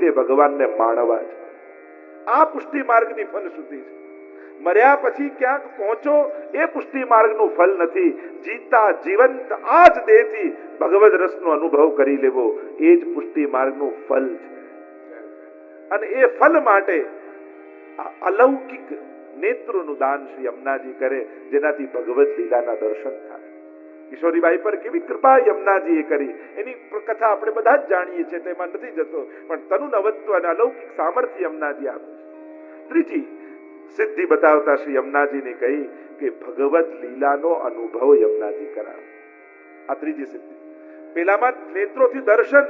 તે ભગવાનને માણવા છે. આ પુષ્ટિ માર્ગની ફલશ્રુતિ છે. મર્યા પછી ક્યાંક પહોંચો એ પુષ્ટિ માર્ગનું ફલ નથી. જીતા જીવંત આ જ દેહથી ભગવદ રસનો અનુભવ કરી લેવો એ જ પુષ્ટિ માર્ગનું ફલ છે. અને એ ફલ માટે અલૌકિક નેત્રોનું દાન શ્રી યમુનાજી કરે, જેનાથી ભગવદ લીલાના દર્શન થાય. કિશોરીબાઈ પર કેવી કૃપા યમુનાજીએ કરી એની કથા આપણે બધા જ જાણીએ છીએ, તેમાં નથી જતો, પણ તનુ નવત્વ અને અલૌકિક સામર્થ્ય યમુનાજી આપે. ત્રીજી સિદ્ધિ બતાવતા શ્રી યમુનાજીને કહી કે ભગવદ લીલાનો અનુભવ યમુનાજી કરાવે. આ ત્રીજી સિદ્ધિ. પેલામાં નેત્રોથી દર્શન,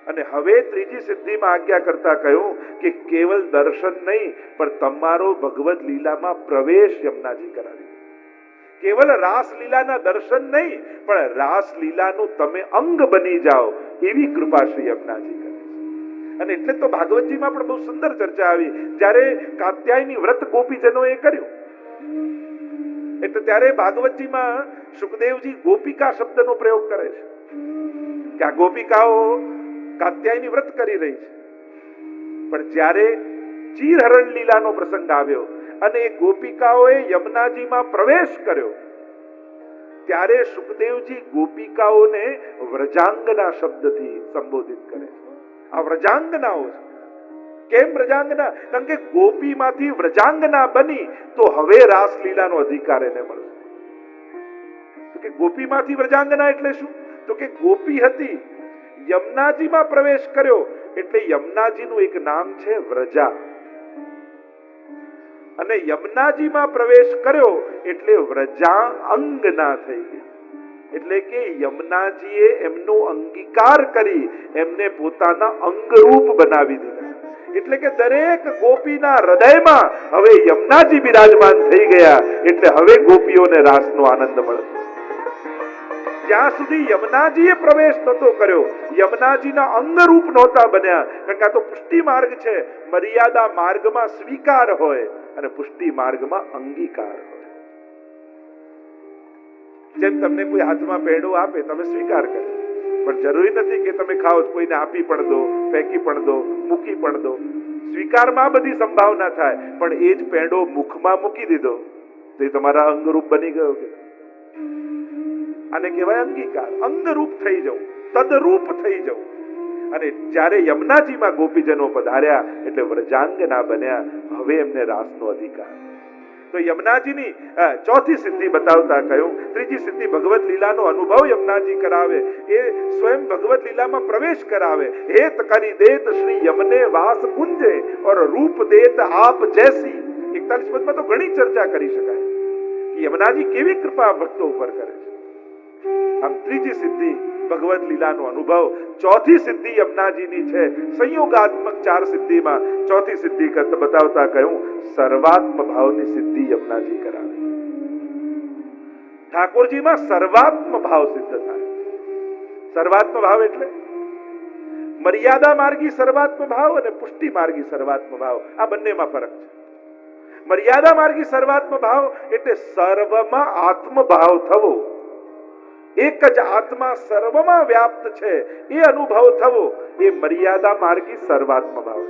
અને હવે ત્રીજી સિદ્ધિમાં આજ્ઞા કરતા કહ્યું કે કેવલ દર્શન નહીં પણ તમારો ભગવદ લીલામાં પ્રવેશ યમુનાજી કરાવી. કેવલ રાસલીલાના દર્શન નહીં પણ રાસલીલાનું તમે અંગ બની જાઓ એવી કૃપા શ્રી યમુનાજી કરે છે. અને એટલે તો ભાગવતજીમાં પણ બહુ સુંદર ચર્ચા આવી. જ્યારે કાત્યાયની વ્રત ગોપીજનોએ કર્યું એટલે ત્યારે ભાગવતજીમાં સુખદેવજી ગોપિકા શબ્દનો પ્રયોગ કરે છે કે આ ગોપિકાઓ કાત્યાયની વ્રત કરી રહી છે. પણ જ્યારે ચીરહરણ લીલાનો પ્રસંગ આવ્યો અને એ ગોપિકાઓએ યમુનાજીમાં પ્રવેશ કર્યો ત્યારે સુખદેવજી ગોપિકાઓને વ્રજાંગના શબ્દથી સંબોધિત કરે છે. આ વ્રજાંગનાઓ છે. કેમ વ્રજાંગના? કારણ કે ગોપીમાંથી વ્રજાંગના બની તો હવે રાસલીલાનો અધિકાર એને મળશે. તો કે ગોપીમાંથી વ્રજાંગના એટલે શું? તો કે ગોપી હતી, યમુનાજીમાં પ્રવેશ કર્યો એટલે યમુનાજીનું એક નામ છે વ્રજા, અને યમુનાજીમાં પ્રવેશ કર્યો એટલે વ્રજા અંગના થઈ ગઈ. એટલે કે યમુનાજીએ એમનો અંગીકાર કરી એમને પોતાના અંગરૂપ બનાવી દીધા. એટલે કે દરેક ગોપીના હૃદયમાં હવે યમુનાજી બિરાજમાન થઈ ગયા. એટલે હવે ગોપીઓને રાસનો આનંદ મળશે. જ્યાં સુધી યમુનાજીએ પ્રવેશ નહોતો કર્યો, યમુનાજીના અંગરૂપ નહોતા બન્યા, કારણ કે આ તો પુષ્ટિ માર્ગ છે. મર્યાદા માર્ગમાં સ્વીકાર હોય અને પુષ્ટિ માર્ગમાં અંગીકાર હોય. જેમ તમને કોઈ હાથમાં પેંડો આપે તમે સ્વીકાર કરો, પણ જરૂરી નથી કે તમે ખાઓ, કોઈને આપી પણ દો, ફેંકી પણ દો, મૂકી પણ દો. સ્વીકારમાં બધી સંભાવના થાય, પણ એ જ પેંડો મુખમાં મૂકી દીધો તો એ તમારા અંગરૂપ બની ગયો કે? આને કહેવાય અંગીકાર. અંગરૂપ થઈ જવું, તદરૂપ થઈ જવું. અને જ્યારે યમુનાજીમાં ગોપીજનો પધાર્યા એટલે વ્રજાંગના બન્યા. હવે એમને રાસનો અધિકાર. તો યમુનાજીની ચોથી સિદ્ધિ બતાવતા કહ્યું, ત્રીજી સિદ્ધિ ભગવત લીલાનો અનુભવ યમુનાજી કરાવે, એ સ્વયં ભગવત લીલામાં પ્રવેશ કરાવે. હેત કરી દેત શ્રી યમને વાસ કુંજે ઓર રૂપ દેત આપ જૈસી. 41 પદમાં તો ઘણી ચર્ચા કરી શકાય કે યમુનાજી કેવી કૃપા ભક્તો ઉપર કરે છે. આમ ત્રીજી સિદ્ધિ ભગવદ લીલાનો અનુભવ. ચોથી સિદ્ધિ યમુનાજીની છે સંયોગાત્મક 4 સિદ્ધિમાં. ચોથી સિદ્ધિ બતાવતા કહ્યું સર્વાત્મ ભાવની સિદ્ધિ યમુનાજી કરાવે. ઠાકોરજીમાં સર્વાત્મ ભાવ સિદ્ધ થાય. સર્વાત્મ ભાવ એટલે મર્યાદા માર્ગી સર્વાત્મ ભાવ અને પુષ્ટિ માર્ગી સર્વાત્મ ભાવ, આ બંનેમાં ફરક છે. મર્યાદા માર્ગી સર્વાત્મ ભાવ એટલે સર્વમાં આત્મભાવ થવો, એક જ આત્મા સર્વમાં વ્યાપ્ત છે એ અનુભવ થવો, એ મર્યાદા માર્ગી સર્વાત્મ ભાવ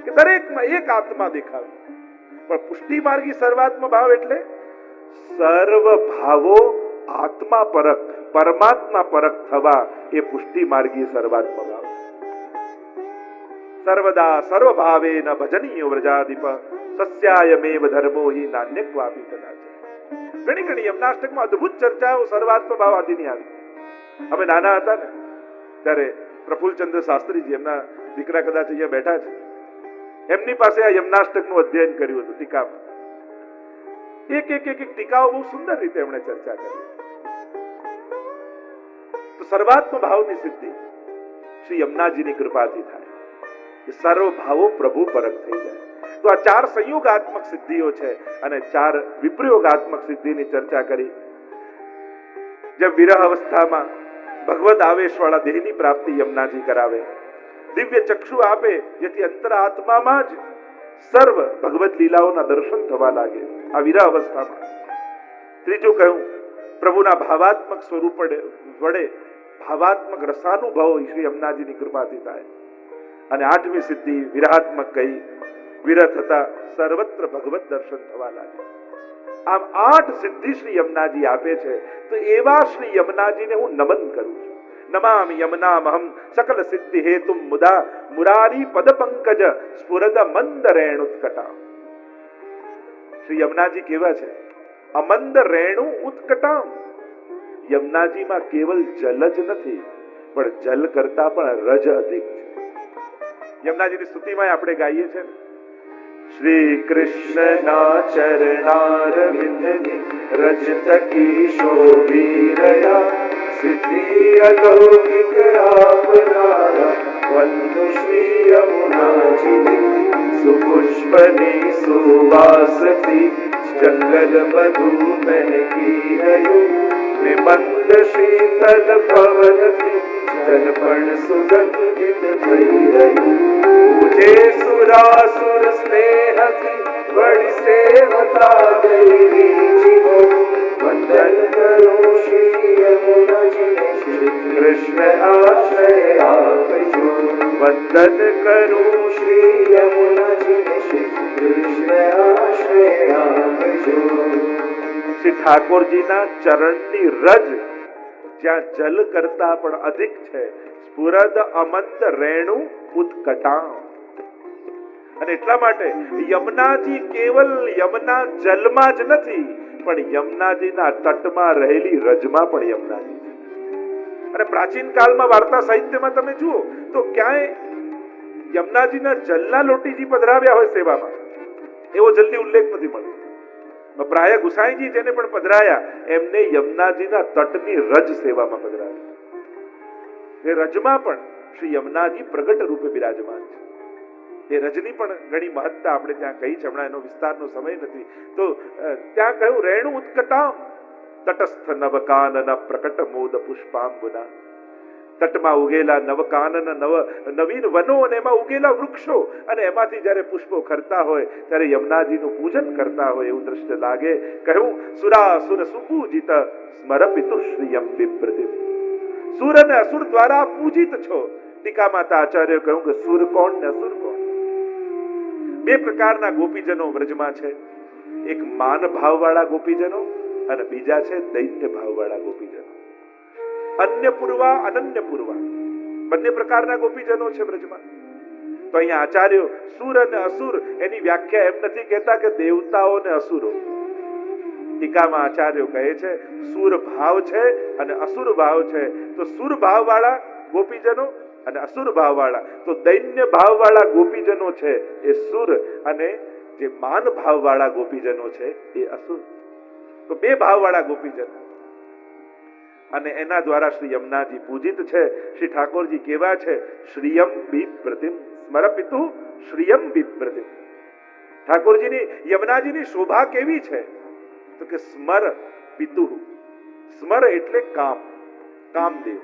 છે કે દરેકમાં એક આત્મા દેખાવે. પણ પુષ્ટિ માર્ગી સર્વાત્મ ભાવ એટલે સર્વ ભાવો આત્મા પરક, પરમાત્મા પરક થવા, એ પુષ્ટિ માર્ગી સર્વાત્મ ભાવ. સર્વદા સર્વભાવેન ભજનીય વ્રજાધિપ સસ્યાયમેવ ધર્મો હિ નાન્યક્વાપી કદાચ. ઘણી ઘણી યમનાષ્ટકમાં અદ્ભુત ચર્ચાઓ સર્વાત્મ ભાવ આદિની આવી. અમે નાના હતા ને ત્યારે પ્રફુલ્લચંદ્ર શાસ્ત્રીજી, એમના દીકરા કદાચ અહીંયા બેઠા છે, એમની પાસે આ યમનાષ્ટકનું અધ્યયન કર્યું હતું ટીકામાં. એક ટીકાઓ બહુ સુંદર રીતે એમણે ચર્ચા કરી. તો સર્વાત્મ ભાવની સિદ્ધિ શ્રી યમુનાજીની કૃપાથી થાય કે સર્વ ભાવો પ્રભુ પરક થઈ જાય. તો આ 4 સંયોગાત્મક સિદ્ધિઓ છે અને 4 વિપ્રયોગાત્મક સિદ્ધિની ચર્ચા કરી. જેમ વિરહ અવસ્થામાં ભગવદ આવેશવાળા દેહની પ્રાપ્તિ યમુનાજી કરાવે, દિવ્ય ચક્ષુ આપે જેથી અંતર આત્મામાં જ સર્વ ભગવદ લીલાઓના દર્શન થવા લાગે આ વિરહ અવસ્થામાં. ત્રીજું કહ્યું પ્રભુના ભાવાત્મક સ્વરૂપ વડે ભાવાત્મક રસાનુભવ શ્રી યમુનાજીની કૃપાથી થાય. અને 8મી સિદ્ધિ વિરહાત્મક કહી. વિરહ થતા સર્વત્ર ભગવત દર્શન થવા લાગે. આમ 8 સિદ્ધિ શ્રી યમુનાજી આપે છે. તો એવા શ્રી યમુનાજીને હું નમન કરું છું. નમામિ યમુનામહં સકલ સિદ્ધિ હેતુમ મુદા મુરારી પદ પંકજ સ્ફુરદ મંદ રેણુત્કટા. શ્રી યમુનાજી કેવા છે? અમંદ રેણુ ઉત્કટા. યમુનાજીમાં કેવલ જલ જ નથી, પણ જલ કરતા પણ રજ અધિક છે. યમુનાજીની સ્તુતિમાં આપણે ગાઈએ છીએ, શ્રી કૃષ્ણના ચરણારવિંદની રજતકી શોભીરયા સિદ્ધિ અલૌકિક આપનારા વંદુ શ્રી યમુનાજી. સુપુષ્પની સુવાસથી જંગલ બધું મહેકી રહ્યું ને મંદ શીતલ પવનથી જલ પણ સુગંધિત થઈ રહ્યું. પૂજે સુરાસુર સ્નેહથી બડી સેવતા દૈવી જીવો. વંદન કરો શ્રી યમુનાજીને શ્રી કૃષ્ણ આશ્રય આપજો. વંદન કરું શ્રી યમુનાજીને શ્રી કૃષ્ણ આશ્રય આપજો. શ્રી ઠાકોરજીના ચરણની રજ જ્યાં જલ કરતા પણ અધિક છે. સ્ફુરદ અમંદ રેણુ ઉત્કટા. અને એટલા માટે યમુનાજી કેવલ યમુના જલમાં જ નથી, પણ યમુનાજીના તટમાં રહેલી રજમાં પણ યમુનાજી છે. અને પ્રાચીન કાળમાં વાર્તા સાહિત્યમાં તમે જુઓ તો ક્યાંય યમુનાજીના જલના લોટીજી પધરાવ્યા હોય સેવામાં, એવો જલ્દી ઉલ્લેખ નથી મળતો. પ્રાય ગુસાઈજી જેને પણ પધરાયા એમને યમુનાજીના તટની રજ સેવામાં પધરાવ્યા. એ રજમાં પણ શ્રી યમુનાજી પ્રગટ રૂપે બિરાજમાન છે. એ રજની પણ ઘણી મહત્તા આપણે ત્યાં કહી છે, હમણાં એનો વિસ્તારનો સમય નથી. તો ત્યાં કહ્યું રેણુ ઉત્કટામ તટસ્થ નવકાનન પ્રકટ મોદ પુષ્પાંબુના. તટમાં ઉગેલા નવકાનન નવીન વનો અને એમાં ઉગેલા વૃક્ષો અને એમાંથી જ્યારે પુષ્પો ખરતા હોય ત્યારે યમુનાજીનું પૂજન કરતા હોય એવું દ્રશ્ય લાગે. કહ્યું સુરાસુર સુપૂજિત સ્મરપિતુ શ્રીયમ બિપ્રતિમ. સુર અને અસુર દ્વારા પૂજિત છો. ટીકામાં આચાર્ય કહ્યું કે સુર કોણ ને અસુર કોણ? 2 પ્રકારના ગોપીજનો વ્રજમાં છે. એક માન ભાવવાળા ગોપીજનો અને બીજા છે દૈન્ય ભાવવાળા ગોપીજનો. અન્ય પૂર્વા અનન્ય પૂર્વા બંને પ્રકારના ગોપીજનો છે વ્રજમાં. તો અહીંયા આચાર્યો સુર અને અસુર એની વ્યાખ્યા એમ નથી કહેતા કે દેવતાઓ ને અસુરો. ટીકામાં આચાર્યો કહે છે સુર ભાવ છે અને અસુર ભાવ છે. તો સુર ભાવવાળા ગોપીજનો અને અસુર ભાવવાળા, તો દૈન્ય ભાવવાળા ગોપીજનો છે એ સુર અને જે માન ભાવવાળા ગોપીજનો છે એ અસુર. તો 2 ભાવવાળા ગોપીજનો અને એના દ્વારા શ્રી યમુનાજી પૂજિત છે. શ્રી ઠાકોરજી કેવા છે? શ્રીયમ બિપ્રતિમ સ્મરપિતુ શ્રીયમ બિપ્રતિમ. ઠાકોરજીની યમુનાજીની શોભા કેવી છે? તો કે સ્મર પિતુ. સ્મર એટલે કામદેવ.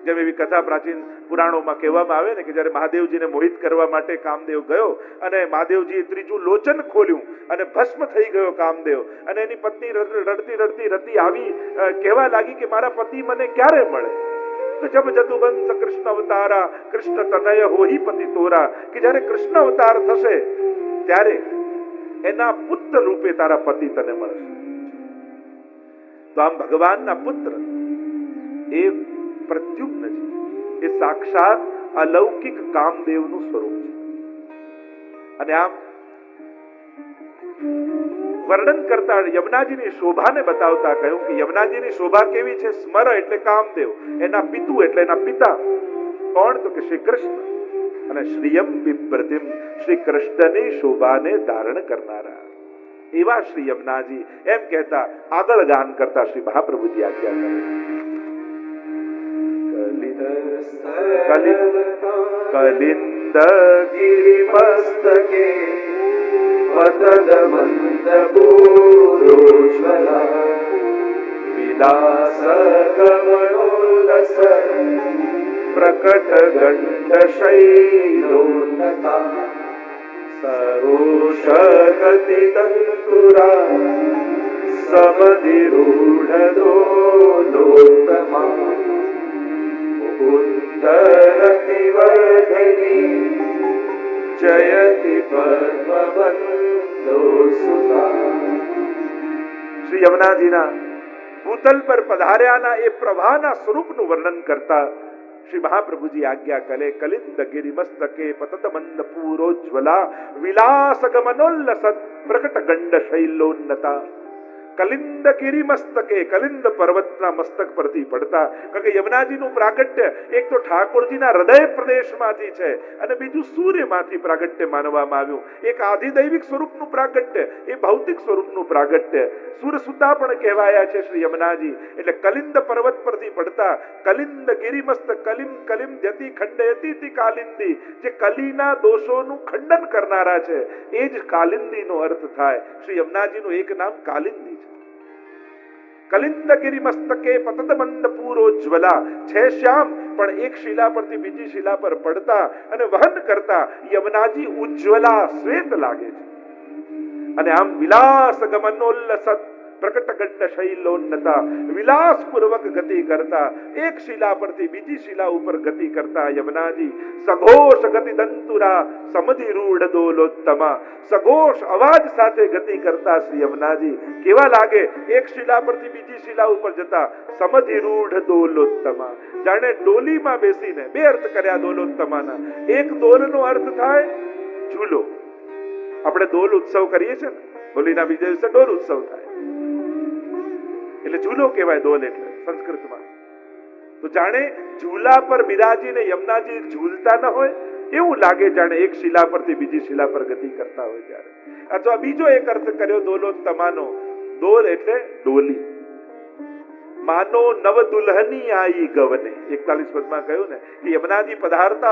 જેમ એવી કથા પ્રાચીન પુરાણોમાં કહેવામાં આવે ને કે જ્યારે મહાદેવજીને મોહિત કરવા માટે કામદેવ ગયો અને મહાદેવજીએ ત્રીજું લોચન ખોલ્યું અને ભસ્મ થઈ ગયો કામદેવ, અને એની પત્ની રડતી રડતી રતી આવી કહેવા લાગી કે મારા પતિ મને ક્યારે મળે? તો જબ જદુવંશ કૃષ્ણ અવતારા કૃષ્ણ તનય હોહી પતિ તોરા, કે જ્યારે કૃષ્ણ અવતાર થશે ત્યારે એના પુત્ર રૂપે તારા પતિ તને મળશે. તો આમ ભગવાનના પુત્ર એ પ્રદ્યુમ્નજી એ સાક્ષાત અલૌકિક કામદેવનું સ્વરૂપ છે. અને આમ વર્ણન કરતા યમુનાજીની શોભાને બતાવતા કહ્યું કે યમુનાજીની શોભા કેવી છે? સ્મર એટલે કામદેવ, એના પિતુ એટલે એના પિતા કોણ? તો કે શ્રી કૃષ્ણ. અને શ્રીયમ બિપ્રતિમ શ્રી કૃષ્ણની શોભાને ધારણ કરનારા એવા શ્રી યમુનાજી. એમ કહેતા આગળ ગાન કરતા શ્રી મહાપ્રભુજી આજ્ઞા કરે કલિંદ ગિરિ મસ્તકે વતદ મંદ પૂરોજ્વલા વિલાસ કમળોલસ પ્રકટ ગંડ શૈલોન્નતા સરોષ ગતિ તંતુરા સમધિરૂઢ દોલોત્તમા મુકુંદ ધરતી વર્ધિની જયતિ પદ્મબંધો સુતા. શ્રી યમુનાજીના ભૂતલ પર પધાર્યાના એ પ્રભાના સ્વરૂપનું વર્ણન કરતા શ્રી મહાપ્રભુજી આજ્ઞા કરે. કલિંદ ગિરિમસ્તકે પતત મંદ પૂરોજ્વલા વિલાસ ગમનોલ્લસત પ્રકટ ગંડ શૈલોન્નતા. કલિંદ ગિરિમસ્તકે, કલિંદ પર્વતના મસ્તક પરથી પડતા. કારણ કે યમુનાજીનું પ્રાગટ્ય એક તો ઠાકોરજીના હૃદય પ્રદેશમાંથી છે અને બીજું સૂર્યમાંથી પ્રાગટ્ય માનવામાં આવ્યું. એક આધિદૈવિક સ્વરૂપનું પ્રાગટ્ય, એ ભૌતિક સ્વરૂપનું પ્રાગટ્ય. સુરસુતા પણ કહેવાયા છે શ્રી યમુનાજી. એટલે કલિંદ પર્વત પરથી પડતા. કલિંદ ગિરિમસ્ત કલિમ કલિમ દ્યતિ ખંડયતિ કાલિંદી, જે કલીના દોષોનું ખંડન કરનારા છે, એ જ કાલિંદીનો અર્થ થાય. શ્રી યમુનાજીનું એક નામ કાલિંદી છે. કલિંદ ગિરિમસ્તકે પતત મંદ પૂરોજ્વલા છે શ્યામ, પણ એક શિલા પરથી બીજી શિલા પર પડતા અને વહન કરતા યમુનાજી ઉજ્જવલા શ્વેત લાગે છે. અને આમ વિલાસ ગમનોલ્લસત પ્રકટ ગંડ શૈલોન્નતા, વિલાસ પૂર્વક ગતિ કરતા, એક શિલા પરથી બીજી શિલા ઉપર ગતિ કરતા યમુનાજી સઘોષ ગતિ દંતુરા સમધિરૂઢ દોલોત્તમા. સઘોષ અવાજ સાથે ગતિ કરતા શ્રી યમુનાજી કેવા લાગે? એક શિલા પરથી બીજી શિલા ઉપર જતા સમધિરૂઢ દોલોત્તમા, જાણે ડોલીમાં બેસીને. બે અર્થ કર્યા દોલોત્તમાના. એક દોલનો અર્થ થાય ઝૂલો. આપણે દોલ ઉત્સવ કરીએ છીએ ને, હોલીના બીજા દિવસે ડોલ ઉત્સવ થાય, એટલે ઝૂલો કહેવાય દોલ એટલે સંસ્કૃતમાં. તો જાણે ઝૂલા પર બિરાજીને યમુનાજી ઝૂલતા ન હોય એવું લાગે, જાણે એક શિલા પરથી બીજી શિલા પર ગતિ કરતા હોય ત્યારે. અથવા બીજો એક અર્થ કર્યો દોલોત્તમાનો. દોલ એટલે ડોલી. માનો નવ દુલ્હની આઈ ગવને, 41 પદમાં કહ્યું ને કે યમુનાજી પધારતા